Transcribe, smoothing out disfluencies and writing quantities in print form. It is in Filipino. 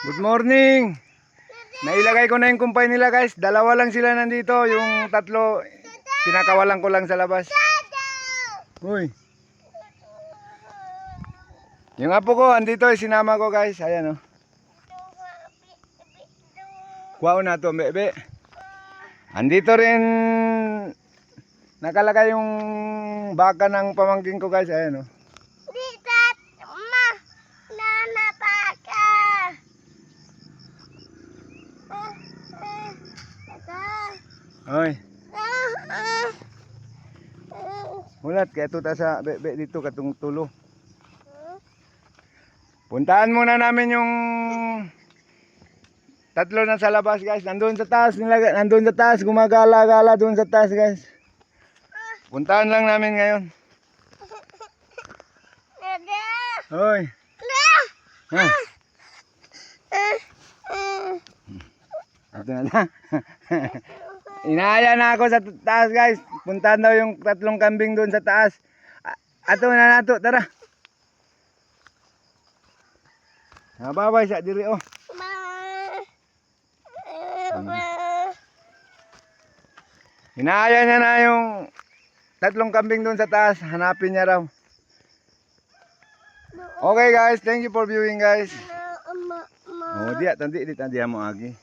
Good morning. Nailagay ko na yung kumpay nila guys. Dalawa lang sila nandito. Yung tatlo, pinakawalan ko lang sa labas. Uy. Yung apo ko, andito sinama ko guys. Ayan o. Kuwao na to, bebe. Andito rin nakalagay yung baka ng pamangkin ko guys. Ayan o. Oy. Mulat kaya tuta sa bebe dito katong tulo. Puntahan muna namin yung tatlo na sa labas guys. Nandun sa taas nila, nandun sa taas gumagala-gala doon sa taas guys. Puntahan lang namin ngayon. Hoy. Ha. Ito na lang. Inaaya na ako sa taas guys. Puntahan daw yung tatlong kambing doon sa taas. Ato na nato, tara. Nababay sa diri oh. Inaaya niya na yung tatlong kambing doon sa taas. Hanapin niya raw. Okay guys, thank you for viewing guys. Oh, diya, tandi mo agi.